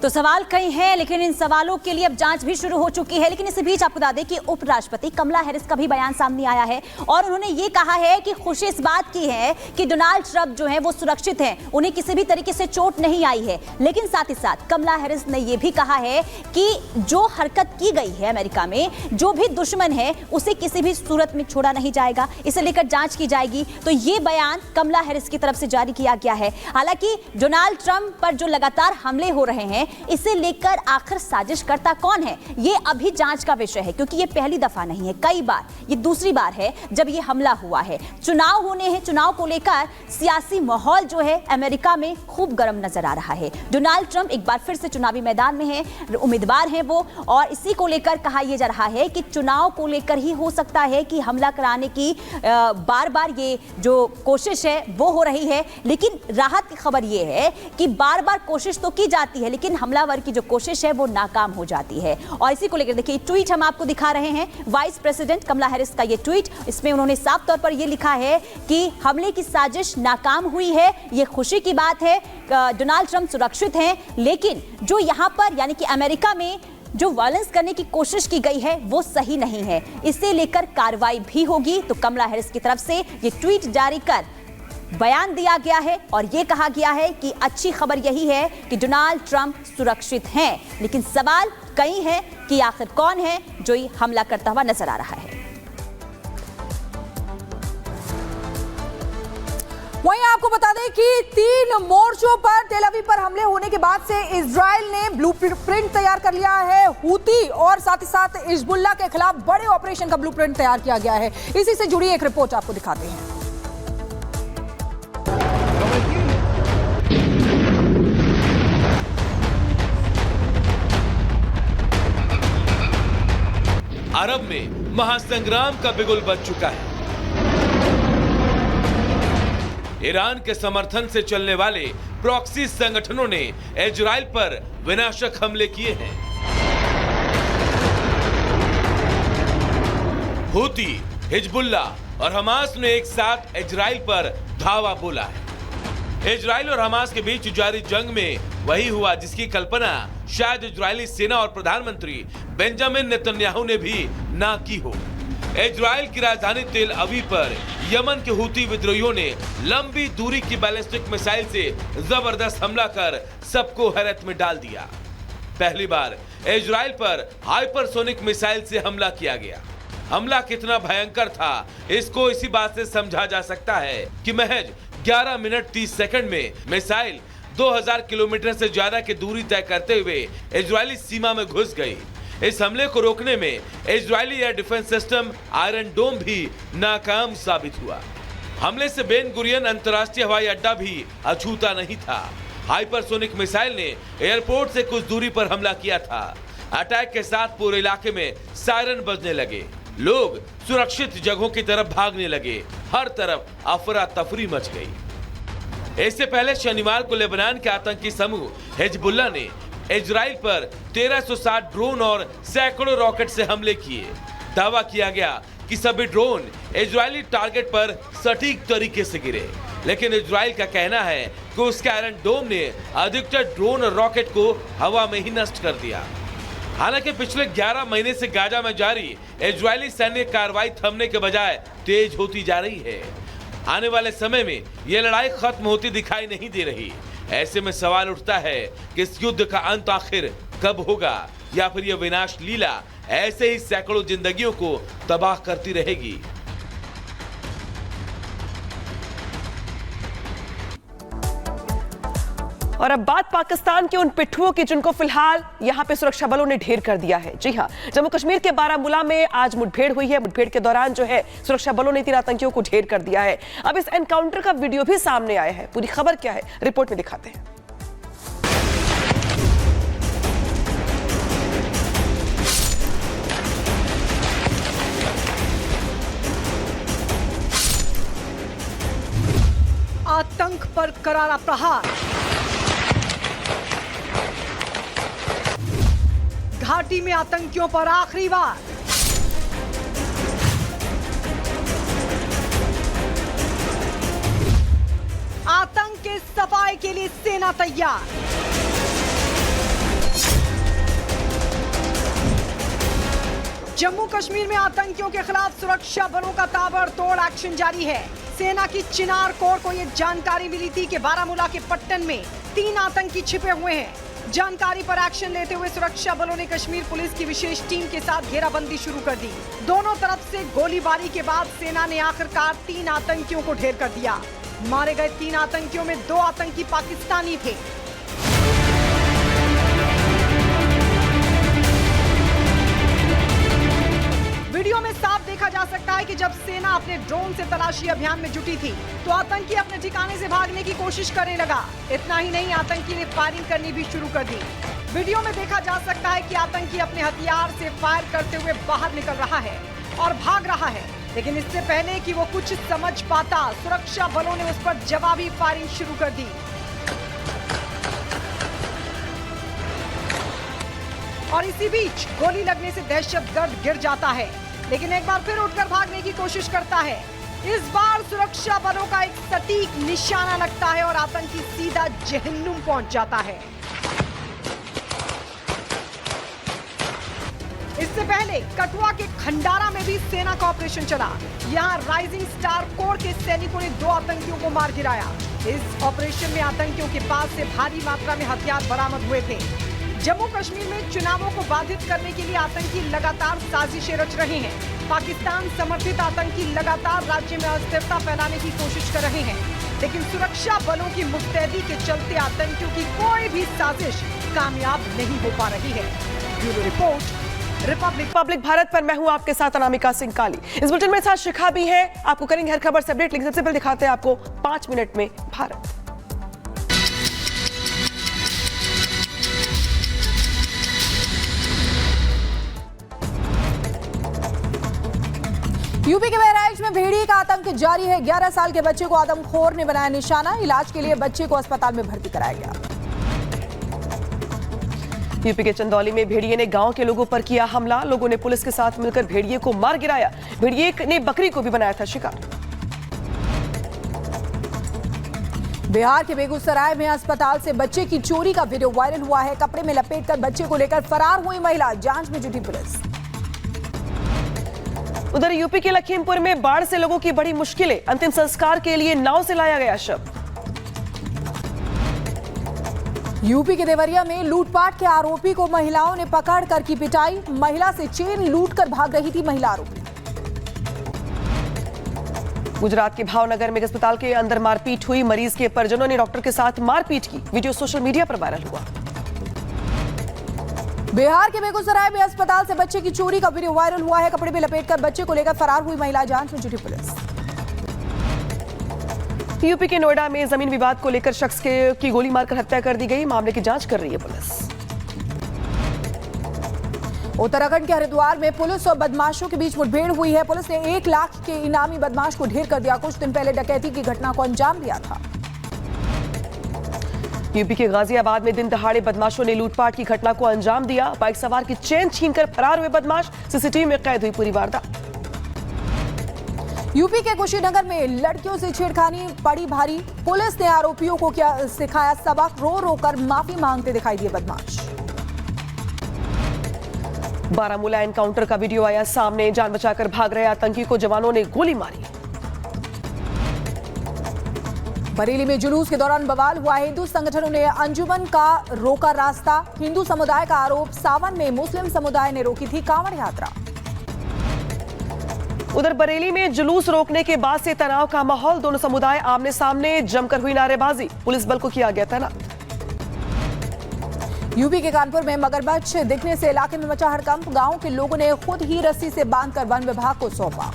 तो सवाल कई हैं, लेकिन इन सवालों के लिए अब जांच भी शुरू हो चुकी है। लेकिन इसी बीच आपको बता दें कि उपराष्ट्रपति कमला हैरिस का भी बयान सामने आया है और उन्होंने ये कहा है कि खुशी इस बात की है कि डोनाल्ड ट्रंप जो है वो सुरक्षित हैं, उन्हें किसी भी तरीके से चोट नहीं आई है। लेकिन साथ ही साथ कमला हैरिस ने यह भी कहा है कि जो हरकत की गई है अमेरिका में, जो भी दुश्मन है उसे किसी भी सूरत में छोड़ा नहीं जाएगा, इसे लेकर जांच की जाएगी। तो ये बयान कमला हैरिस की तरफ से जारी किया गया है। हालांकि डोनाल्ड ट्रंप पर जो लगातार हमले हो रहे हैं, इसे लेकर आखिर साजिशकर्ता कौन है, ये अभी जांच का विषय है, क्योंकि ये पहली दफा नहीं है, कई बार, ये दूसरी बार है जब ये हमला हुआ है। चुनाव होने हैं, चुनाव को लेकर सियासी माहौल जो है अमेरिका में खूब गर्म नजर आ रहा है। डोनाल्ड ट्रंप एक बार फिर से चुनावी मैदान में है, उम्मीदवार हैं वो, और इसी को लेकर कहा यह जा रहा है कि चुनाव को लेकर ही हो सकता है कि हमला कराने की बार बार ये जो कोशिश है वो हो रही है। लेकिन राहत की खबर ये है कि बार बार कोशिश तो की जाती है, लेकिन हमलावर की जो कोशिश है वो नाकाम हो जाती है। और इसी को लेकर देखिए ट्वीट हम आपको दिखा रहे हैं, वाइस प्रेसिडेंट कमला हैरिस का ये ट्वीट, इसमें उन्होंने साफ तौर पर ये लिखा है कि हमले की साजिश नाकाम हुई है, ये खुशी की बात है, डोनाल्ड ट्रंप सुरक्षित हैं, लेकिन जो यहां पर यानी कि अमेरिका में जो वायलेंस करने की कोशिश की गई है वो सही नहीं है, इसे लेकर कार्रवाई भी होगी। तो कमला हैरिस की तरफ से ये ट्वीट जारी कर बयान दिया गया है और यह कहा गया है कि अच्छी खबर यही है कि डोनाल्ड ट्रंप सुरक्षित हैं, लेकिन सवाल कई हैं कि आखिर कौन है जो ये हमला करता हुआ नजर आ रहा है। वहीं आपको बता दें कि 3 मोर्चों पर तेल अवीव पर हमले होने के बाद से इजराइल ने ब्लूप्रिंट तैयार कर लिया है हूती और साथ ही साथ हिजबुल्लाह के खिलाफ बड़े ऑपरेशन का ब्लूप्रिंट तैयार किया गया है। इसी से जुड़ी एक रिपोर्ट आपको दिखाते हैं। अरब में महासंग्राम का बिगुल बज चुका है। ईरान के समर्थन से चलने वाले प्रॉक्सी संगठनों ने इजराइल पर विनाशक हमले किए हैं। हूती, हिजबुल्लाह और हमास ने एक साथ इजराइल पर धावा बोला है। इजराइल और हमास के बीच जारी जंग में वही हुआ जिसकी कल्पना शायद इजरायली सेना और प्रधानमंत्री बेंजामिन नेतन्याहू ने भी ना की हो। इजराइल की राजधानी तेल अवीव पर यमन के हूती विद्रोहियों ने लंबी दूरी की बैलिस्टिक मिसाइल से जबरदस्त हमला कर सबको हैरत में डाल दिया। पहली बार इजराइल पर हाइपरसोनिक मिसाइल से हमला किया गया। हमला कितना भयंकर था इसको इसी बात से समझा जा सकता है कि महज 11 मिनट 30 सेकंड में मिसाइल 2000 किलोमीटर से ज्यादा की दूरी तय करते हुए इजरायली सीमा में घुस गई। इस हमले को रोकने में Israeli air defence system Iron Dome भी नाकाम साबित हुआ। हमले से बेन गुरियन अंतर्राष्ट्रीय हवाई अड्डा भी अछूता नहीं था। हाइपरसोनिक मिसाइल ने एयरपोर्ट से कुछ दूरी पर हमला किया था। अटैक के साथ पूरे इलाके में सायरन बजने लगे, लोग सुरक्षित जगहों की तरफ भागने लगे, हर तरफ अफरा तफरी मच गई। इससे पहले शनिवार को लेबनान के आतंकी समूह हिजबुल्लाह ने इजराइल पर 1360 ड्रोन और सैकड़ों रॉकेट से हमले किए। दावा किया गया कि सभी ड्रोन इजरायली टारगेट पर सटीक तरीके से गिरे, लेकिन इजराइल का कहना है कि उसके आयरन डोम ने अधिकतर ड्रोन और रॉकेट को हवा में ही नष्ट कर दिया। हालांकि पिछले 11 महीने से गाजा में जारी इजरायली सैन्य कार्रवाई थमने के बजाय तेज होती जा रही है। आने वाले समय में यह लड़ाई खत्म होती दिखाई नहीं दे रही। ऐसे में सवाल उठता है कि इस युद्ध का अंत आखिर कब होगा, या फिर यह विनाश लीला ऐसे ही सैकड़ों जिंदगियों को तबाह करती रहेगी। और अब बात पाकिस्तान के उन पिट्ठुओं की जिनको फिलहाल यहां पे सुरक्षा बलों ने ढेर कर दिया है। जी हां, जम्मू कश्मीर के बारामूला में आज मुठभेड़ हुई है। मुठभेड़ के दौरान जो है सुरक्षा बलों ने 3 आतंकियों को ढेर कर दिया है। अब इस एनकाउंटर का वीडियो भी सामने आया है। पूरी खबर क्या है रिपोर्ट में दिखाते हैं। आतंक पर करारा प्रहार, घाटी में आतंकियों पर आखिरी वार। आतंक के सफाई के लिए सेना तैयार। जम्मू कश्मीर में आतंकियों के खिलाफ सुरक्षा बलों का ताबड़तोड़ एक्शन जारी है। सेना की चिनार कोर को ये जानकारी मिली थी कि बारामूला के पट्टन में 3 आतंकी छिपे हुए हैं। जानकारी पर एक्शन लेते हुए सुरक्षा बलों ने कश्मीर पुलिस की विशेष टीम के साथ घेराबंदी शुरू कर दी। दोनों तरफ से गोलीबारी के बाद सेना ने आखिरकार 3 आतंकियों को ढेर कर दिया। मारे गए 3 आतंकियों में 2 आतंकी पाकिस्तानी थे। वीडियो में साफ देखा जा सकता है कि जब सेना अपने ड्रोन से तलाशी अभियान में जुटी थी तो आतंकी अपने ठिकाने से भागने की कोशिश करने लगा। इतना ही नहीं, आतंकी ने फायरिंग करनी भी शुरू कर दी। वीडियो में देखा जा सकता है कि आतंकी अपने हथियार से फायर करते हुए बाहर निकल रहा है और भाग रहा है, लेकिन इससे पहले कि वो कुछ समझ पाता, सुरक्षा बलों ने उस पर जवाबी फायरिंग शुरू कर दी और इसी बीच गोली लगने से दहशतगर्द गिर जाता है, लेकिन एक बार फिर उठकर भागने की कोशिश करता है। इस बार सुरक्षा बलों का एक सटीक निशाना लगता है और आतंकी सीधा जहन्नुम पहुंच जाता है। इससे पहले कठुआ के खंडारा में भी सेना का ऑपरेशन चला। यहां राइजिंग स्टार कोर के सैनिकों ने 2 आतंकियों को मार गिराया। इस ऑपरेशन में आतंकियों के पास से भारी मात्रा में हथियार बरामद हुए थे। जम्मू कश्मीर में चुनावों को बाधित करने के लिए आतंकी लगातार साजिशें रच रहे हैं। पाकिस्तान समर्थित आतंकी लगातार राज्य में अस्थिरता फैलाने की कोशिश कर रहे हैं, लेकिन सुरक्षा बलों की मुस्तैदी के चलते आतंकियों की कोई भी साजिश कामयाब नहीं हो पा रही है। ब्यूरो रिपोर्ट, रिपब्लिक भारत पर मैं हूं आपके साथ अनामिका सिंह काली। इस बुलेटिन में साथ शिखा भी है। आपको करेंगे हर खबर से अपडेट, लेकिन सबसे पहले दिखाते हैं आपको 5 मिनट में भारत। यूपी के बहराइच में भेड़िए का आतंक जारी है। 11 साल के बच्चे को आदमखोर ने बनाया निशाना। इलाज के लिए बच्चे को अस्पताल में भर्ती कराया गया। यूपी के चंदौली में भेड़िए ने गांव के लोगों पर किया हमला। लोगों ने पुलिस के साथ मिलकर भेड़िए को मार गिराया। भेड़िए ने बकरी को भी बनाया था शिकार। बिहार के बेगूसराय में अस्पताल से बच्चे की चोरी का वीडियो वायरल हुआ है। कपड़े में लपेटकर बच्चे को लेकर फरार हुई महिला, जांच में जुटी पुलिस। उधर यूपी के लखीमपुर में बाढ़ से लोगों की बड़ी मुश्किलें। अंतिम संस्कार के लिए नाव से लाया गया शव। यूपी के देवरिया में लूटपाट के आरोपी को महिलाओं ने पकड़कर की पिटाई। महिला से चेन लूटकर भाग रही थी महिला आरोपी। गुजरात के भावनगर में एक अस्पताल के अंदर मारपीट हुई। मरीज के परिजनों ने डॉक्टर के साथ मारपीट की। वीडियो सोशल मीडिया पर वायरल हुआ। बिहार के बेगूसराय में अस्पताल से बच्चे की चोरी का वीडियो वायरल हुआ है। कपड़े में लपेटकर बच्चे को लेकर फरार हुई महिला, जांच में जुटी पुलिस। यूपी के नोएडा में जमीन विवाद को लेकर शख्स की गोली मारकर हत्या कर दी गई। मामले की जांच कर रही है पुलिस। उत्तराखंड के हरिद्वार में पुलिस और बदमाशों के बीच मुठभेड़ हुई है। पुलिस ने 1 लाख के इनामी बदमाश को ढेर कर दिया। कुछ दिन पहले डकैती की घटना को अंजाम दिया था। यूपी के गाजियाबाद में दिन दहाड़े बदमाशों ने लूटपाट की घटना को अंजाम दिया। बाइक सवार की चेन छीनकर फरार हुए बदमाश। सीसीटीवी में कैद हुई पूरी वारदात। यूपी के कुशीनगर में लड़कियों से छेड़खानी पड़ी भारी। पुलिस ने आरोपियों को क्या सिखाया सबक। रो रो कर माफी मांगते दिखाई दिए बदमाश। बारामूला एनकाउंटर का वीडियो आया सामने। जान बचाकर भाग रहे आतंकी को जवानों ने गोली मारी। बरेली में जुलूस के दौरान बवाल हुआ। हिंदू संगठनों ने अंजुमन का रोका रास्ता। हिंदू समुदाय का आरोप, सावन में मुस्लिम समुदाय ने रोकी थी कांवड़ यात्रा। उधर बरेली में जुलूस रोकने के बाद से तनाव का माहौल। दोनों समुदाय आमने सामने जमकर हुई नारेबाजी। पुलिस बल को किया गया तैनात। यूपी के कानपुर में मगरमच्छ दिखने से इलाके में मचा हड़कंप। गांव के लोगों ने खुद ही रस्सी से बांधकर वन विभाग को सौंपा।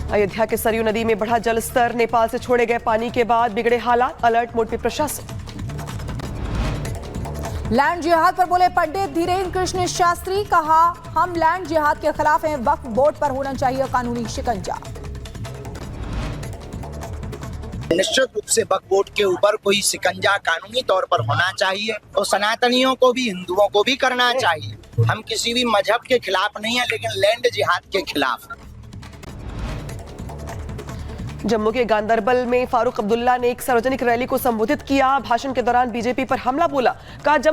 अयोध्या के सरयू नदी में बढ़ा जलस्तर। नेपाल से छोड़े गए पानी के बाद बिगड़े हालात। अलर्ट मोड पे प्रशासन। लैंड जिहाद पर बोले पंडित धीरेन्द्र कृष्ण शास्त्री। कहा, हम लैंड जिहाद के खिलाफ हैं। वक्फ बोर्ड पर होना चाहिए कानूनी शिकंजा। निश्चित रूप से वक्फ बोर्ड के ऊपर कोई शिकंजा कानूनी तौर पर होना चाहिए और सनातनियों को भी, हिंदुओं को भी करना चाहिए। हम किसी भी मजहब के खिलाफ नहीं है, लेकिन लैंड जिहाद के खिलाफ। जम्मू के गांदरबल में फारूक अब्दुल्ला ने एक सार्वजनिक रैली को संबोधित किया। भाषण के दौरान बीजेपी पर हमला बोला। कहा